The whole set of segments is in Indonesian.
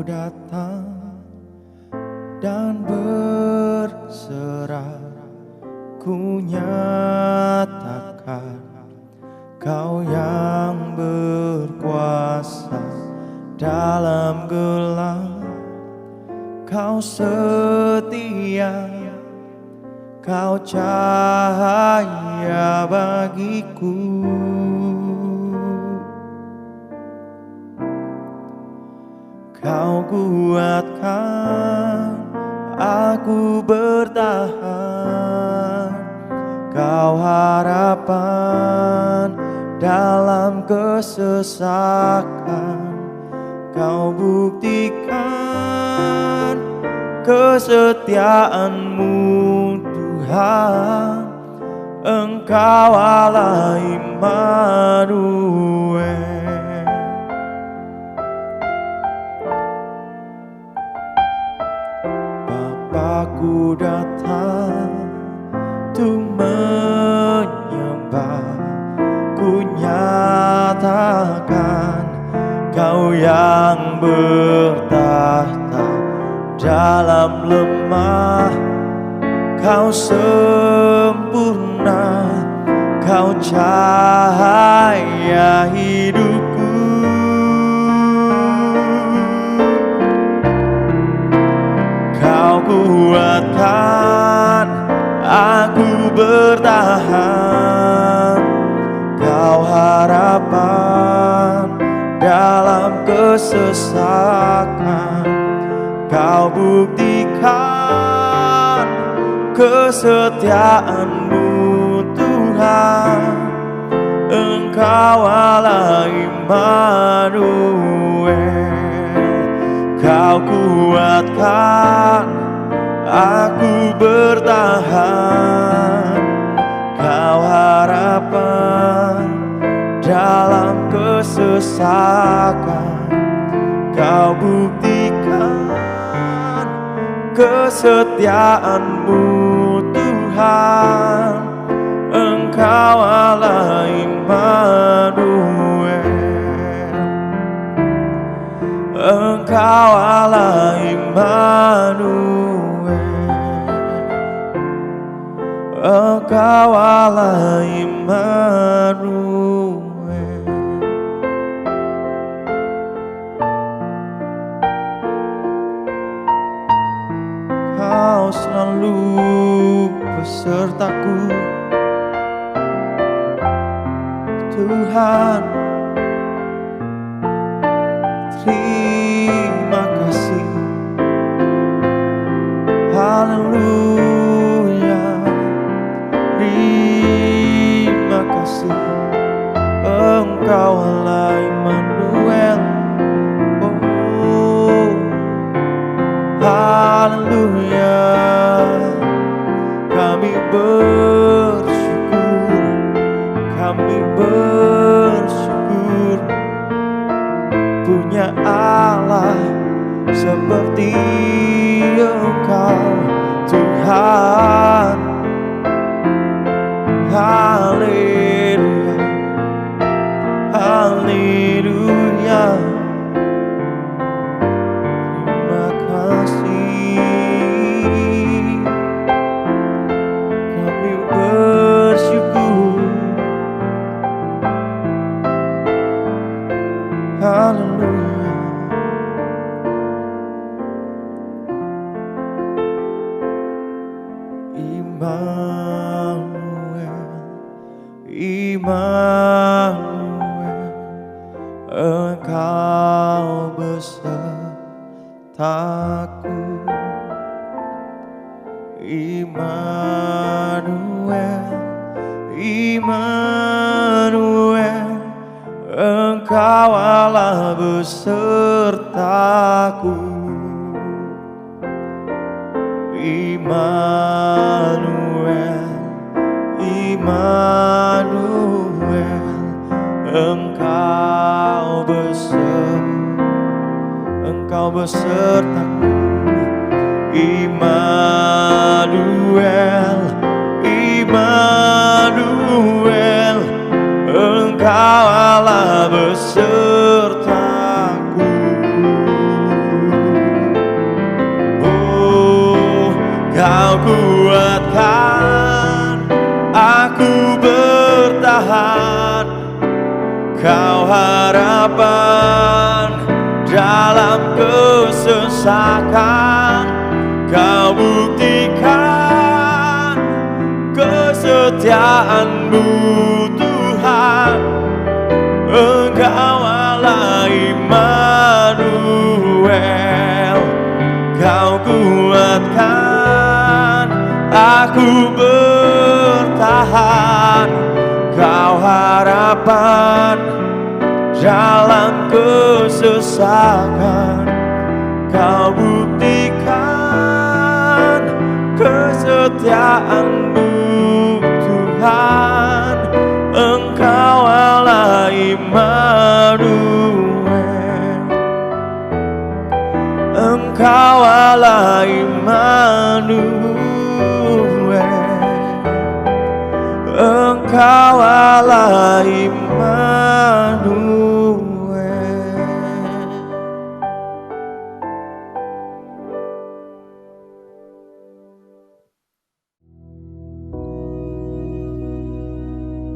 datang dan berserah, ku nyatakan Kau yang berkuasa dalam gelap. Kau setia, Kau cahaya bagiku. Kau kuatkan aku bertahan, Kau harapan dalam kesesakan. Kau buktikan kesetiaan-Mu Tuhan, Engkau Allah Immanuel. Bapakku datang untuk menyembah, ku nyatakan Kau yang bertahta dalam lemah. Kau sempurna, Kau cahaya hidupku. Kau kuatkan aku bertahan, Kau harapan dalam kesesakan. Kau buktikan kesetiaan-Mu Tuhan, Engkau Allah Immanuel. Kau kuatkan aku bertahan, Kau harapan dalam kesesakan. Kau buktikan kesetiaan-Mu Tuhan, Engkau Allah Immanuel. Engkau Allah Immanuel. Engkau Allah Immanuel. Kau selalu besertaku Tuhan. Terima kasih, haleluya. Terima kasih, Engkau Allah Immanuel. Oh, haleluya. Kami bersyukur, kami bersyukur punya Allah seperti Engkau Tuhan. Haleluya, haleluya. Terima kasih, kami bersyukur. Haleluya. Immanuel, Immanuel, Engkau besertaku. Immanuel, Immanuel, Engkau Allah besertaku. Immanuel, Immanuel, Engkau besertaku. Immanuel, Immanuel, Engkau Allah besertaku. Engkau harapan dalam kesesakan, Kau buktikan kesetiaan-Mu Tuhan. Engkau Allah Immanuel, Kau kuatkan aku bertahan. Kau harapan dalam kesesakan, Kau buktikan kesetiaan-Mu Tuhan. Engkau Allah Immanuel, Engkau Allah Immanuel, Engkau Allah Immanuel.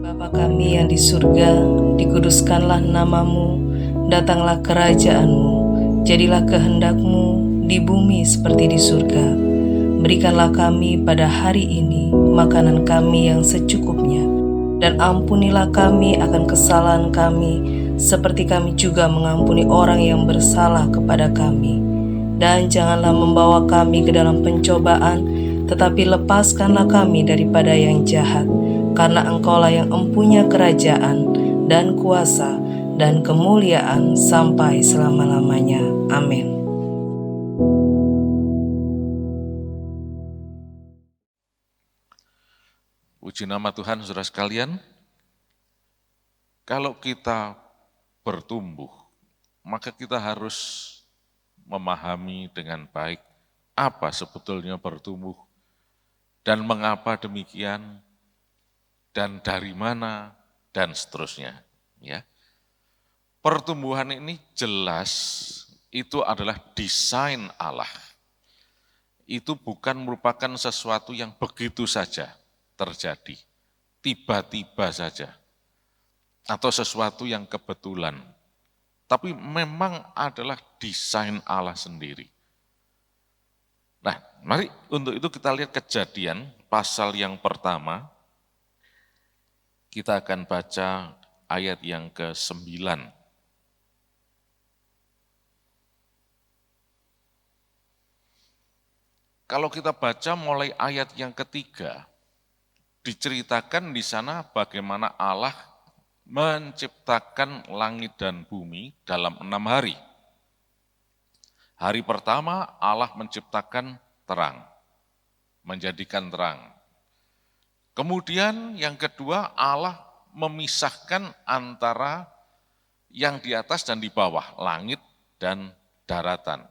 Bapa kami yang di surga, dikuduskanlah nama-Mu, datanglah kerajaan-Mu, jadilah kehendak-Mu di bumi seperti di surga. Berikanlah kami pada hari ini makanan kami yang secukupnya, dan ampunilah kami akan kesalahan kami, seperti kami juga mengampuni orang yang bersalah kepada kami. Dan janganlah membawa kami ke dalam pencobaan, tetapi lepaskanlah kami daripada yang jahat. Karena Engkaulah yang empunya kerajaan dan kuasa dan kemuliaan sampai selama-lamanya. Amin. Puji nama Tuhan, saudara sekalian. Kalau kita bertumbuh, maka kita harus memahami dengan baik apa sebetulnya bertumbuh dan mengapa demikian, dan dari mana, dan seterusnya. Ya. Pertumbuhan ini jelas itu adalah desain Allah. Itu bukan merupakan sesuatu yang begitu saja terjadi, tiba-tiba saja, atau sesuatu yang kebetulan. Tapi memang adalah desain Allah sendiri. Nah, mari untuk itu kita lihat Kejadian pasal yang pertama. Kita akan baca ayat yang ke-9. Kalau kita baca mulai ayat yang ketiga, diceritakan di sana bagaimana Allah menciptakan langit dan bumi dalam 6 hari. Hari pertama Allah menciptakan terang, menjadikan terang. Kemudian yang kedua Allah memisahkan antara yang di atas dan di bawah, langit dan daratan.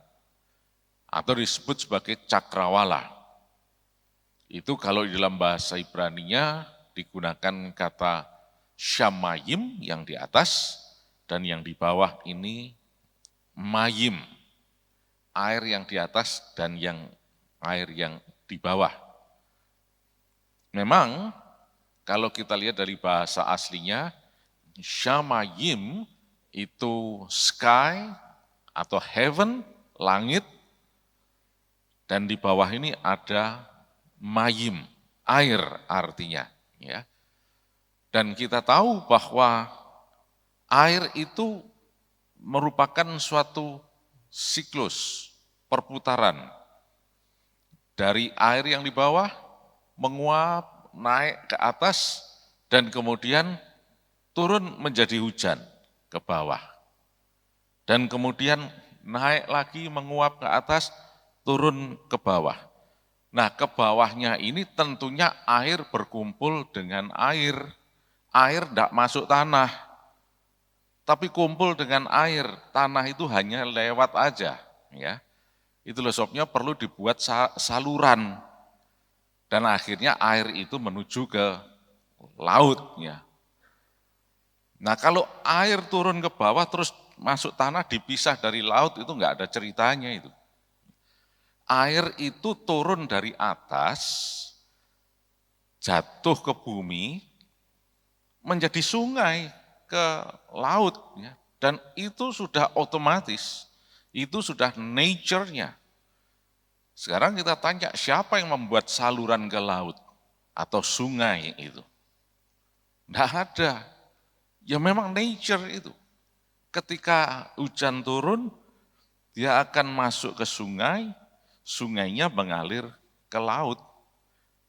Atau disebut sebagai cakrawala. Itu kalau di dalam bahasa Ibraninya digunakan kata shamayim yang di atas, dan yang di bawah ini mayim, air yang di atas dan air yang di bawah. Memang kalau kita lihat dari bahasa aslinya, shamayim itu sky atau heaven, langit, dan di bawah ini ada mayim, air artinya. Ya. Dan kita tahu bahwa air itu merupakan suatu siklus, perputaran. Dari air yang di bawah, menguap, naik ke atas, dan kemudian turun menjadi hujan ke bawah. Dan kemudian naik lagi, menguap ke atas, turun ke bawah. Nah, ke bawahnya ini tentunya air berkumpul dengan air. Air tidak masuk tanah, tapi kumpul dengan air. Tanah itu hanya lewat aja. Ya. Itu sebabnya perlu dibuat saluran. Dan akhirnya air itu menuju ke lautnya. Nah kalau air turun ke bawah terus masuk tanah dipisah dari laut itu enggak ada ceritanya itu. Air itu turun dari atas, jatuh ke bumi, menjadi sungai. ke laut. Ya. Dan itu sudah otomatis, itu sudah nature-nya. Sekarang kita tanya, siapa yang membuat saluran ke laut atau sungai itu? Tidak ada. Ya memang nature itu. Ketika hujan turun, dia akan masuk ke sungai, sungainya mengalir ke laut.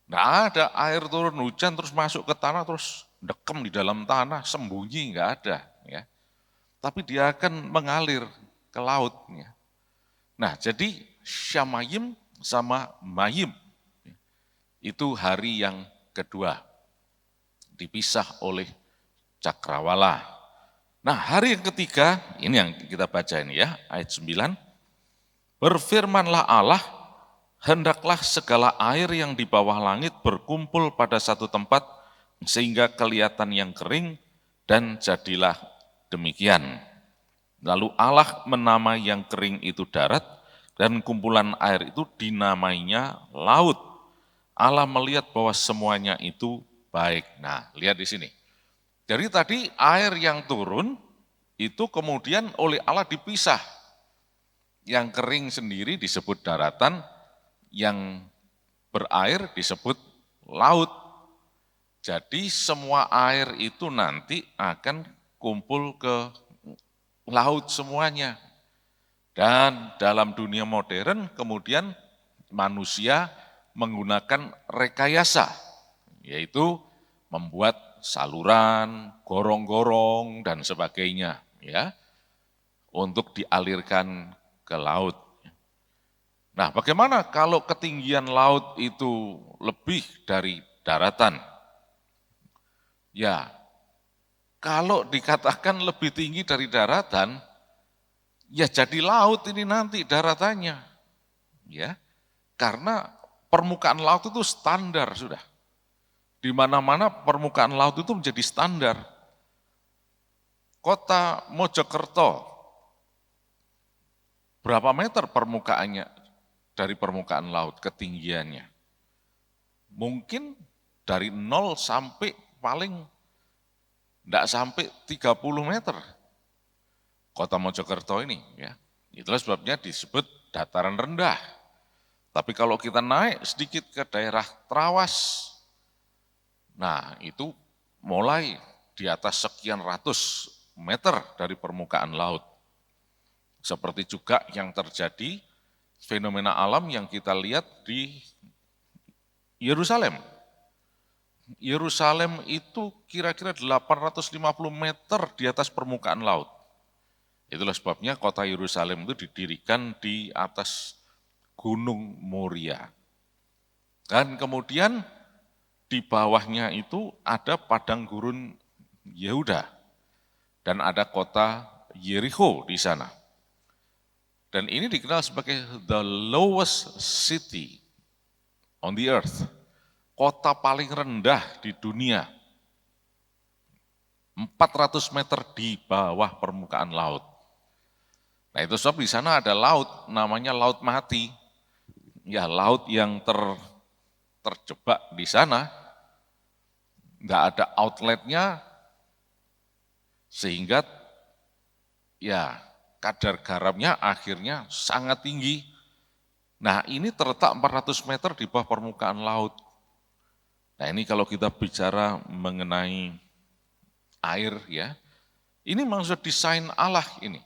Nggak ada air turun hujan terus masuk ke tanah terus dekem di dalam tanah, sembunyi, nggak ada. Ya. Tapi dia akan mengalir ke laut. Ya. Nah jadi Syamayim sama Mayim, itu hari yang kedua, dipisah oleh cakrawala. Nah hari yang ketiga, ini yang kita baca ini ya, ayat 9. Berfirmanlah Allah, hendaklah segala air yang di bawah langit berkumpul pada satu tempat, sehingga kelihatan yang kering, dan jadilah demikian. Lalu Allah menamai yang kering itu darat, dan kumpulan air itu dinamainya laut. Allah melihat bahwa semuanya itu baik. Nah, lihat di sini. Jadi tadi air yang turun itu kemudian oleh Allah dipisah. Yang kering sendiri disebut daratan, yang berair disebut laut. Jadi semua air itu nanti akan kumpul ke laut semuanya. Dan dalam dunia modern kemudian manusia menggunakan rekayasa, yaitu membuat saluran, gorong-gorong, dan sebagainya, ya, untuk dialirkan ke laut. Nah, bagaimana kalau ketinggian laut itu lebih dari daratan? Ya, kalau dikatakan lebih tinggi dari daratan, ya jadi laut ini nanti daratannya. Ya, karena permukaan laut itu standar sudah. Di mana-mana permukaan laut itu menjadi standar. Kota Mojokerto, berapa meter permukaannya dari permukaan laut, ketinggiannya? Mungkin dari 0 sampai paling tidak sampai 30 meter. Kota Mojokerto ini, ya, itulah sebabnya disebut dataran rendah. Tapi kalau kita naik sedikit ke daerah Trawas, nah itu mulai di atas sekian ratus meter dari permukaan laut. Seperti juga yang terjadi fenomena alam yang kita lihat di Yerusalem. Yerusalem itu kira-kira 850 meter di atas permukaan laut. Itulah sebabnya kota Yerusalem itu didirikan di atas Gunung Moria. Dan kemudian di bawahnya itu ada padang gurun Yehuda. Dan ada kota Yeriko di sana. Dan ini dikenal sebagai the lowest city on the earth. Kota paling rendah di dunia. 400 meter di bawah permukaan laut. Nah itu sebab di sana ada laut, namanya Laut Mati. Ya laut yang terjebak di sana, nggak ada outletnya, sehingga ya kadar garamnya akhirnya sangat tinggi. Nah ini terletak 400 meter di bawah permukaan laut. Nah ini kalau kita bicara mengenai air ya, ini maksud desain Allah ini.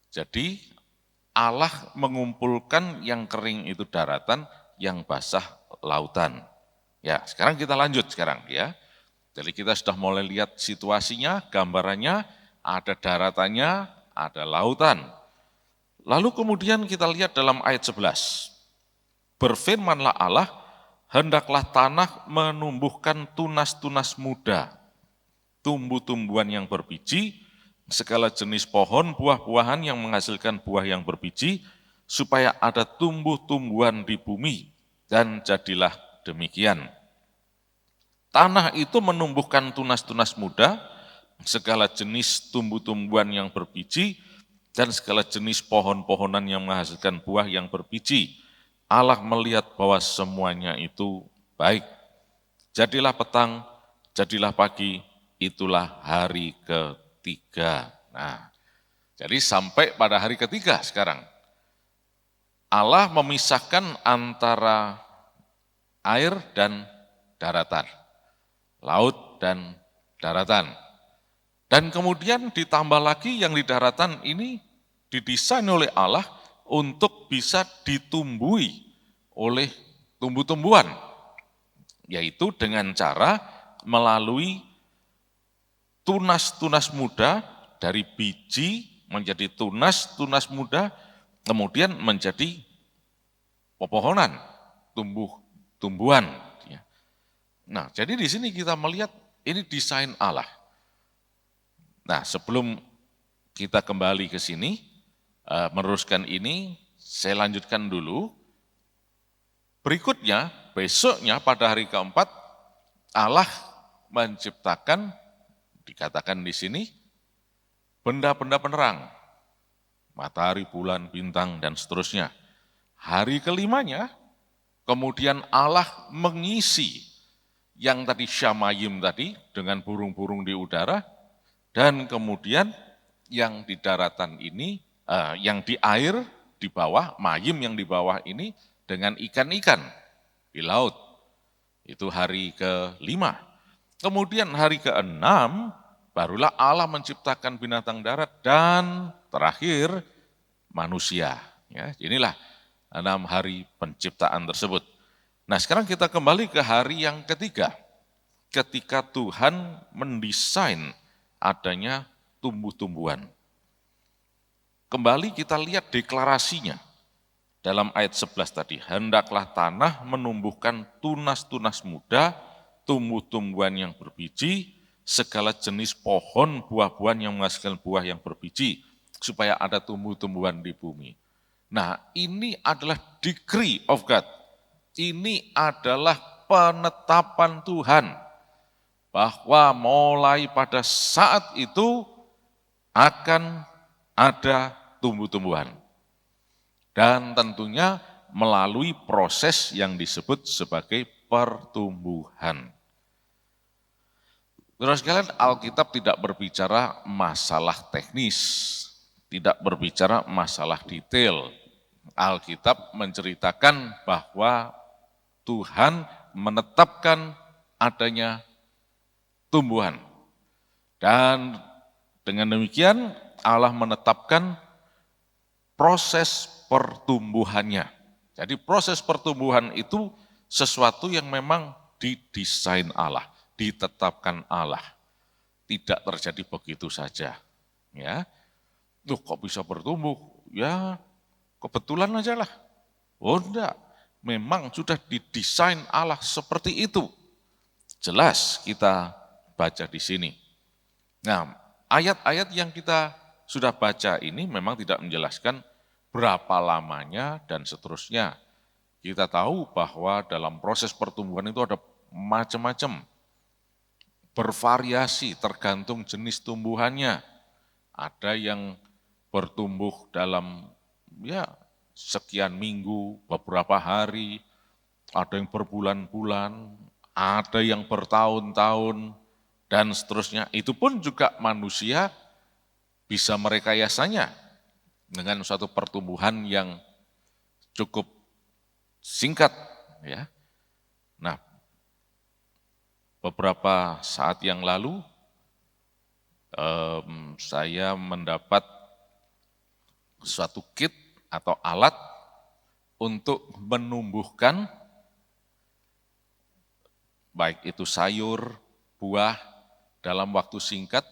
Jadi Allah mengumpulkan yang kering itu daratan, yang basah lautan. Ya, sekarang kita lanjut sekarang ya. Jadi kita sudah mulai lihat situasinya, gambarannya, ada daratannya, ada lautan. Lalu kemudian kita lihat dalam ayat 11. Berfirmanlah Allah, hendaklah tanah menumbuhkan tunas-tunas muda, tumbuh-tumbuhan yang berbiji, segala jenis pohon, buah-buahan yang menghasilkan buah yang berbiji, supaya ada tumbuh-tumbuhan di bumi, dan jadilah demikian. Tanah itu menumbuhkan tunas-tunas muda, segala jenis tumbuh-tumbuhan yang berbiji, dan segala jenis pohon-pohonan yang menghasilkan buah yang berbiji. Allah melihat bahwa semuanya itu baik. Jadilah petang, jadilah pagi, itulah hari ketiga. Nah, jadi sampai pada hari ketiga sekarang, Allah memisahkan antara air dan daratan, laut dan daratan. Dan kemudian ditambah lagi yang di daratan ini didesain oleh Allah untuk bisa ditumbuhi oleh tumbuh-tumbuhan, yaitu dengan cara melalui tunas-tunas muda, dari biji menjadi tunas muda, kemudian menjadi pepohonan, tumbuhan. Nah, jadi di sini kita melihat ini desain Allah. Nah, sebelum kita kembali ke sini, meneruskan ini, saya lanjutkan dulu. Berikutnya, besoknya pada hari keempat, Allah menciptakan, dikatakan di sini, benda-benda penerang, matahari, bulan, bintang, dan seterusnya. Hari kelimanya, kemudian Allah mengisi yang tadi Syamayim tadi, dengan burung-burung di udara, dan kemudian yang di daratan ini, yang di air di bawah, mayim yang di bawah ini dengan ikan-ikan di laut. Itu hari kelima. Kemudian hari keenam, barulah Allah menciptakan binatang darat dan terakhir manusia. Ya, inilah 6 hari penciptaan tersebut. Nah, sekarang kita kembali ke hari yang ketiga. Ketika Tuhan mendesain adanya tumbuh-tumbuhan. Kembali kita lihat deklarasinya dalam ayat 11 tadi. Hendaklah tanah menumbuhkan tunas-tunas muda, tumbuh-tumbuhan yang berbiji, segala jenis pohon buah-buahan yang menghasilkan buah yang berbiji, supaya ada tumbuh-tumbuhan di bumi. Nah, ini adalah decree of God. Ini adalah penetapan Tuhan, bahwa mulai pada saat itu akan ada tumbuh-tumbuhan. Dan tentunya melalui proses yang disebut sebagai pertumbuhan. Saudara sekalian, Alkitab tidak berbicara masalah teknis, tidak berbicara masalah detail. Alkitab menceritakan bahwa Tuhan menetapkan adanya tumbuhan. Dan dengan demikian Allah menetapkan proses pertumbuhannya. Jadi proses pertumbuhan itu sesuatu yang memang didesain Allah, ditetapkan Allah. Tidak terjadi begitu saja. Ya, loh kok bisa bertumbuh? Ya kebetulan aja lah. Oh enggak, memang sudah didesain Allah seperti itu. Jelas kita baca di sini. Nah, ayat-ayat yang kita sudah baca ini memang tidak menjelaskan berapa lamanya dan seterusnya. Kita tahu bahwa dalam proses pertumbuhan itu ada macam-macam, bervariasi tergantung jenis tumbuhannya. Ada yang bertumbuh dalam sekian minggu, beberapa hari, ada yang berbulan-bulan, ada yang bertahun-tahun, dan seterusnya. Itu pun juga manusia bisa merekayasanya dengan suatu pertumbuhan yang cukup singkat. Ya. Nah, beberapa saat yang lalu saya mendapat suatu kit atau alat untuk menumbuhkan baik itu sayur, buah dalam waktu singkat,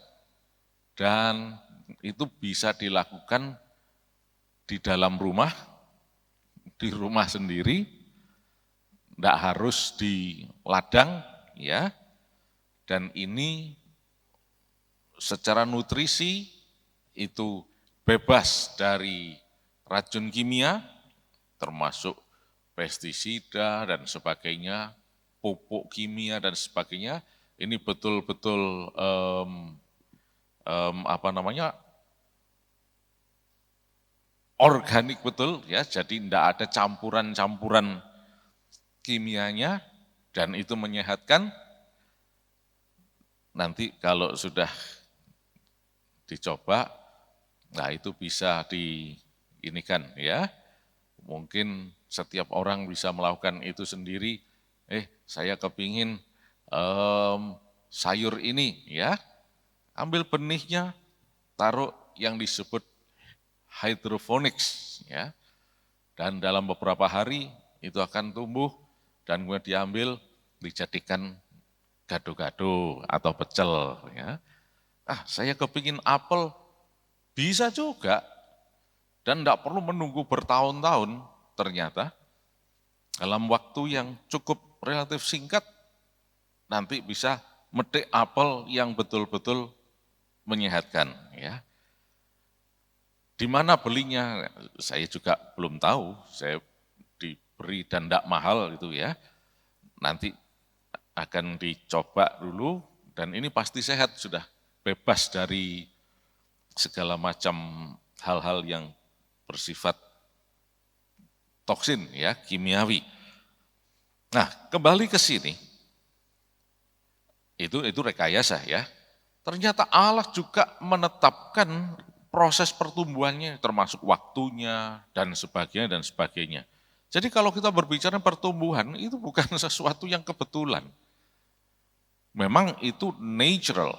dan itu bisa dilakukan di dalam rumah, di rumah sendiri, tidak harus di ladang, ya. Dan ini secara nutrisi itu bebas dari racun kimia, termasuk pestisida dan sebagainya, pupuk kimia dan sebagainya. Ini betul-betul organik betul, ya. Jadi tidak ada campuran-campuran kimianya, dan itu menyehatkan. nanti kalau sudah dicoba, nah itu bisa diinikan ya. Mungkin setiap orang bisa melakukan itu sendiri. Saya kepingin sayur ini ya, ambil benihnya, taruh yang disebut hydroponics ya. Dan dalam beberapa hari itu akan tumbuh dan kemudian diambil, dijadikan gado-gado atau pecel ya. Saya kepingin apel, bisa juga. Dan tidak perlu menunggu bertahun-tahun, ternyata dalam waktu yang cukup relatif singkat, nanti bisa metik apel yang betul-betul menyehatkan. Ya. Di mana belinya, saya juga belum tahu, saya diberi dan tidak mahal gitu ya. Nanti akan dicoba dulu, dan ini pasti sehat, sudah bebas dari segala macam hal-hal yang bersifat toksin ya, kimiawi. Nah, kembali ke sini. Itu rekayasa ya. Ternyata Allah juga menetapkan proses pertumbuhannya termasuk waktunya dan sebagainya. Jadi kalau kita berbicara pertumbuhan itu bukan sesuatu yang kebetulan. Memang itu natural,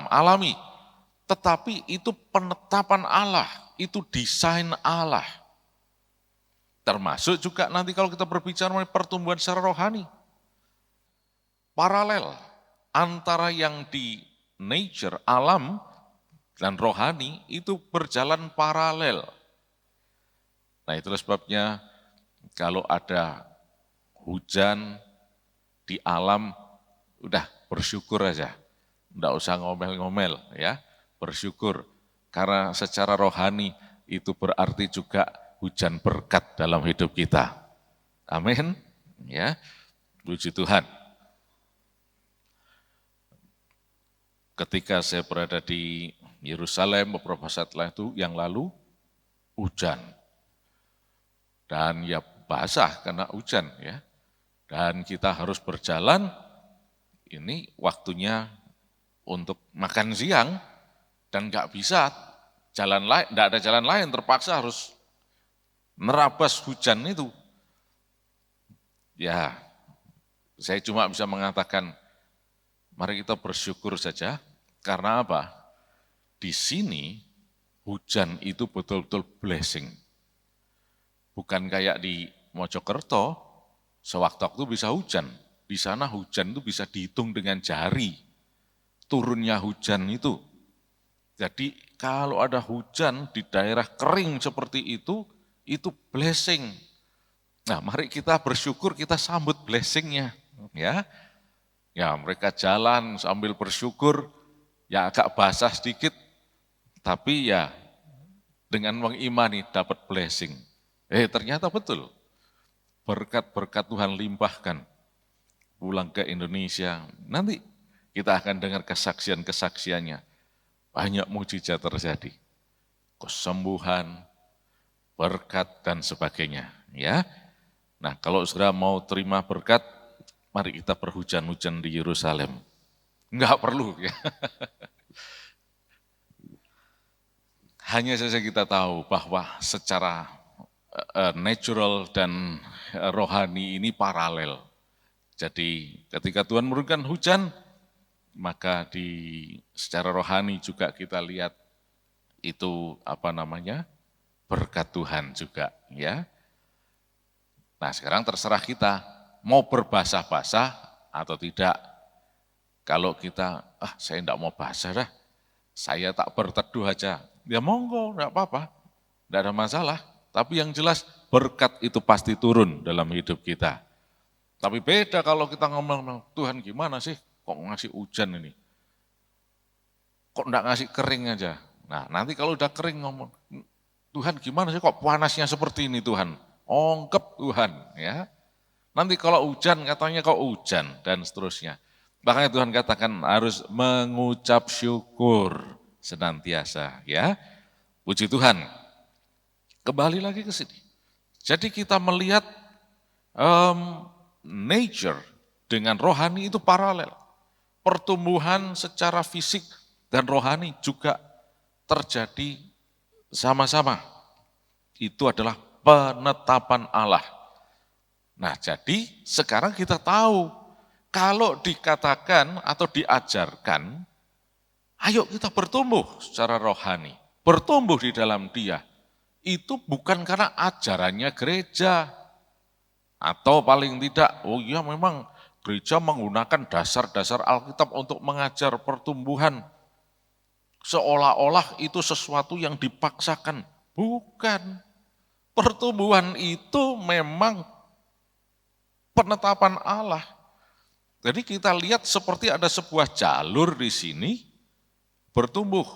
alami. Tetapi itu penetapan Allah, itu desain Allah. Termasuk juga nanti kalau kita berbicara mengenai pertumbuhan secara rohani. Paralel antara yang di nature, alam, dan rohani itu berjalan paralel. Nah itulah sebabnya kalau ada hujan di alam, udah bersyukur aja. Enggak usah ngomel-ngomel ya. Bersyukur, karena secara rohani itu berarti juga hujan berkat dalam hidup kita. Amin. Ya, puji Tuhan. Ketika saya berada di Yerusalem beberapa saat yang lalu, hujan. Dan ya basah karena hujan ya. Dan kita harus berjalan, ini waktunya untuk makan siang, dan nggak bisa jalan lain, nggak ada jalan lain, terpaksa harus nerabas hujan itu. Ya, saya cuma bisa mengatakan, mari kita bersyukur saja, karena apa? Di sini hujan itu betul-betul blessing. Bukan kayak di Mojokerto, sewaktu-waktu bisa hujan. Di sana hujan itu bisa dihitung dengan jari, turunnya hujan itu. Jadi kalau ada hujan di daerah kering seperti itu blessing. Nah mari kita bersyukur, kita sambut blessingnya. Ya mereka jalan sambil bersyukur, ya agak basah sedikit, tapi ya dengan mengimani dapat blessing. Ternyata betul, berkat-berkat Tuhan limpahkan. Pulang ke Indonesia, nanti kita akan dengar kesaksian-kesaksiannya. Banyak mujizat terjadi, kesembuhan, berkat dan sebagainya. Ya, nah kalau saudara mau terima berkat, mari kita berhujan-hujan di Yerusalem. Enggak perlu ya. Hanya saja kita tahu bahwa secara natural dan rohani ini paralel. Jadi ketika Tuhan menurunkan hujan, maka secara rohani juga kita lihat itu berkat Tuhan juga ya. Nah sekarang terserah kita mau berbasah-basah atau tidak. Kalau kita, saya enggak mau basah dah, saya tak berteduh aja, ya monggo, enggak apa-apa, enggak ada masalah. Tapi yang jelas berkat itu pasti turun dalam hidup kita. Tapi beda kalau kita ngomong, Tuhan gimana sih? Kok ngasih hujan ini? Kok enggak ngasih kering aja? Nah nanti kalau udah kering ngomong, Tuhan gimana sih kok panasnya seperti ini Tuhan? Ongkep Tuhan ya. Nanti kalau hujan katanya kok hujan dan seterusnya. Makanya Tuhan katakan harus mengucap syukur senantiasa ya. Puji Tuhan. Kembali lagi ke sini. Jadi kita melihat nature dengan rohani itu paralel. Pertumbuhan secara fisik dan rohani juga terjadi sama-sama. Itu adalah penetapan Allah. Nah, jadi sekarang kita tahu kalau dikatakan atau diajarkan, ayo kita bertumbuh secara rohani, bertumbuh di dalam Dia. Itu bukan karena ajarannya gereja, atau paling tidak, oh iya memang gereja menggunakan dasar-dasar Alkitab untuk mengajar pertumbuhan. Seolah-olah itu sesuatu yang dipaksakan. Bukan. Pertumbuhan itu memang penetapan Allah. Jadi kita lihat seperti ada sebuah jalur di sini bertumbuh.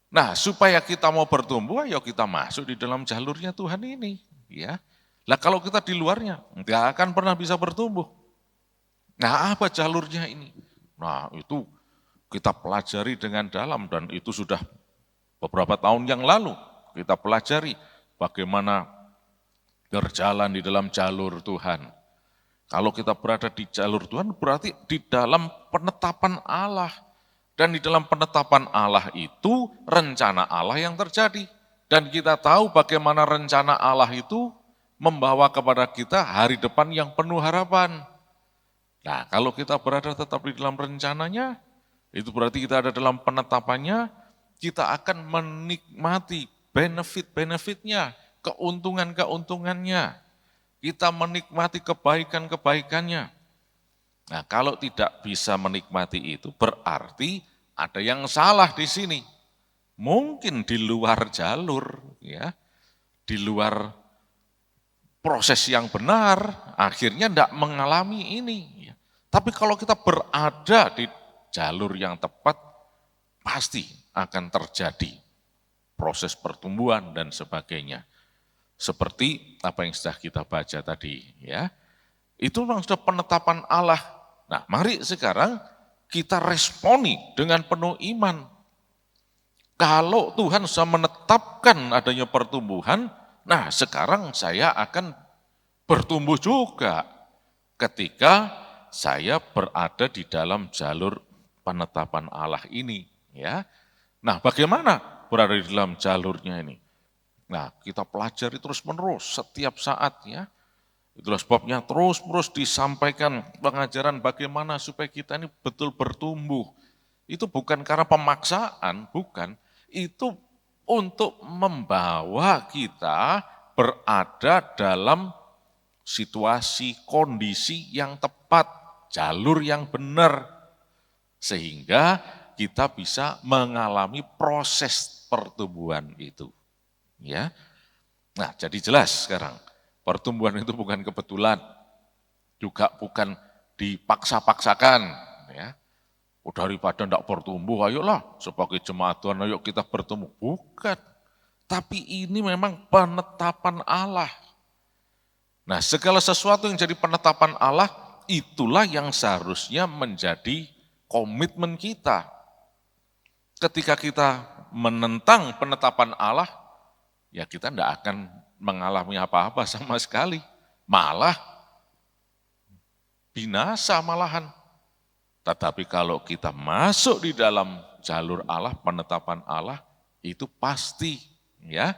Nah, supaya kita mau bertumbuh, ayo kita masuk di dalam jalurnya Tuhan ini, ya. Lah kalau kita di luarnya, nggak akan pernah bisa bertumbuh. Nah, apa jalurnya ini? Nah, itu kita pelajari dengan dalam dan itu sudah beberapa tahun yang lalu kita pelajari bagaimana berjalan di dalam jalur Tuhan. Kalau kita berada di jalur Tuhan berarti di dalam penetapan Allah. Dan di dalam penetapan Allah itu rencana Allah yang terjadi. Dan kita tahu bagaimana rencana Allah itu membawa kepada kita hari depan yang penuh harapan. Nah, kalau kita berada tetap di dalam rencananya, itu berarti kita ada dalam penetapannya, kita akan menikmati benefit-benefitnya, keuntungan-keuntungannya. Kita menikmati kebaikan-kebaikannya. Nah, kalau tidak bisa menikmati itu berarti ada yang salah di sini. Mungkin di luar jalur, ya, di luar proses yang benar, akhirnya tidak mengalami ini. Tapi kalau kita berada di jalur yang tepat, pasti akan terjadi proses pertumbuhan dan sebagainya. Seperti apa yang sudah kita baca tadi, ya. Itu memang sudah penetapan Allah. Nah, mari sekarang kita responi dengan penuh iman. Kalau Tuhan sudah menetapkan adanya pertumbuhan, nah sekarang saya akan bertumbuh juga ketika saya berada di dalam jalur penetapan Allah ini, ya. Nah, bagaimana berada di dalam jalurnya ini? Nah, kita pelajari terus-menerus setiap saat, ya. Itulah sebabnya terus-terus disampaikan pengajaran bagaimana supaya kita ini betul bertumbuh. Itu bukan karena pemaksaan, bukan. Itu untuk membawa kita berada dalam situasi, kondisi yang tepat, jalur yang benar. Sehingga kita bisa mengalami proses pertumbuhan itu. Ya. Nah, jadi jelas sekarang. Pertumbuhan itu bukan kebetulan, juga bukan dipaksa-paksakan. Ya. Daripada tidak bertumbuh, ayolah sebagai jemaat Tuhan, ayo kita bertumbuh. Bukan, tapi ini memang penetapan Allah. Nah, segala sesuatu yang jadi penetapan Allah, itulah yang seharusnya menjadi komitmen kita. Ketika kita menentang penetapan Allah, ya kita tidak akan mengalami apa-apa sama sekali, malah binasa malahan. Tetapi kalau kita masuk di dalam jalur Allah, penetapan Allah, itu pasti ya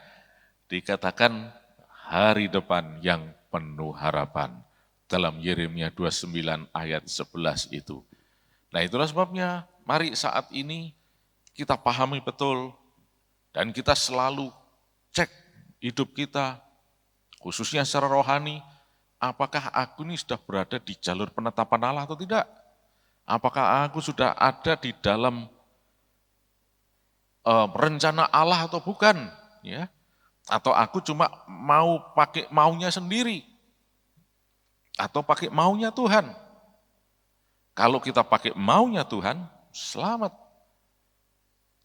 dikatakan hari depan yang penuh harapan. Dalam Yeremia 29 ayat 11 itu. Nah, itulah sebabnya mari saat ini kita pahami betul dan kita selalu cek hidup kita, khususnya secara rohani, apakah aku ini sudah berada di jalur penetapan Allah atau tidak? Apakah aku sudah ada di dalam rencana Allah atau bukan? Ya? Atau aku cuma mau pakai maunya sendiri? Atau pakai maunya Tuhan? Kalau kita pakai maunya Tuhan, selamat.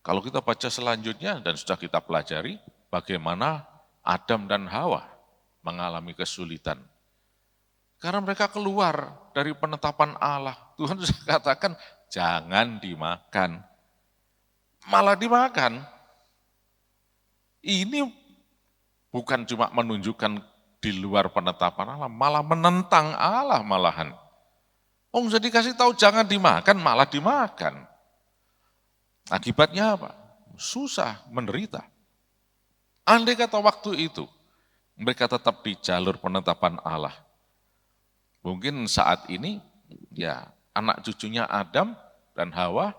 Kalau kita baca selanjutnya dan sudah kita pelajari, bagaimana Adam dan Hawa mengalami kesulitan. Karena mereka keluar dari penetapan Allah. Tuhan sudah katakan, jangan dimakan. Malah dimakan. Ini bukan cuma menunjukkan di luar penetapan Allah, malah menentang Allah malahan. Oh, sudah dikasih tahu jangan dimakan, malah dimakan. Akibatnya apa? Susah, menderita. Andai kata waktu itu, mereka tetap di jalur penetapan Allah. Mungkin saat ini, ya anak cucunya Adam dan Hawa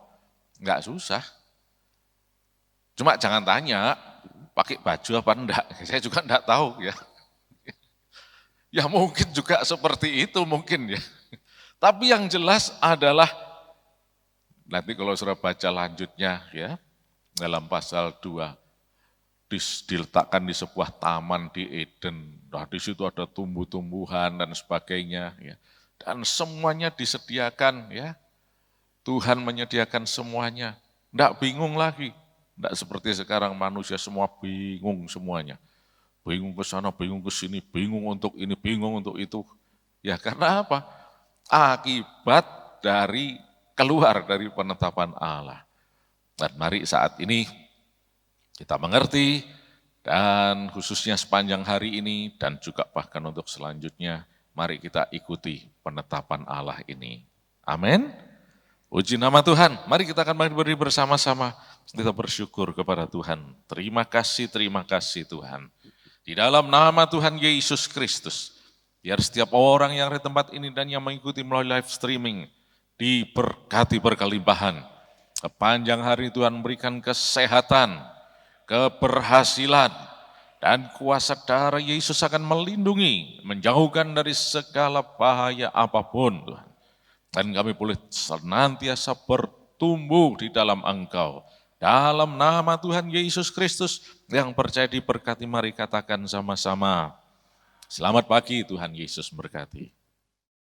nggak susah. Cuma jangan tanya, pakai baju apa enggak, saya juga enggak tahu ya. Ya mungkin juga seperti itu mungkin ya. Tapi yang jelas adalah, nanti kalau saudara baca lanjutnya ya, dalam pasal 2, diletakkan di sebuah taman di Eden. Nah, di situ ada tumbuh-tumbuhan dan sebagainya ya. Dan semuanya disediakan ya. Tuhan menyediakan semuanya. Enggak bingung lagi. Enggak seperti sekarang manusia semua bingung semuanya. Bingung ke sana, bingung ke sini, bingung untuk ini, bingung untuk itu. Ya karena apa? Akibat dari keluar dari penetapan Allah. Dan mari saat ini kita mengerti, dan khususnya sepanjang hari ini, dan juga bahkan untuk selanjutnya, mari kita ikuti penetapan Allah ini. Amin. Puji nama Tuhan, mari kita akan berdiri bersama-sama, kita bersyukur kepada Tuhan. Terima kasih Tuhan. Di dalam nama Tuhan Yesus Kristus, biar setiap orang yang ada di tempat ini dan yang mengikuti melalui live streaming, diberkati berkelimpahan. Sepanjang hari Tuhan berikan kesehatan, keberhasilan, dan kuasa darah Yesus akan melindungi, menjauhkan dari segala bahaya apapun Tuhan. Dan kami boleh senantiasa bertumbuh di dalam Engkau. Dalam nama Tuhan Yesus Kristus yang percaya diberkati, mari katakan sama-sama. Selamat pagi, Tuhan Yesus berkati.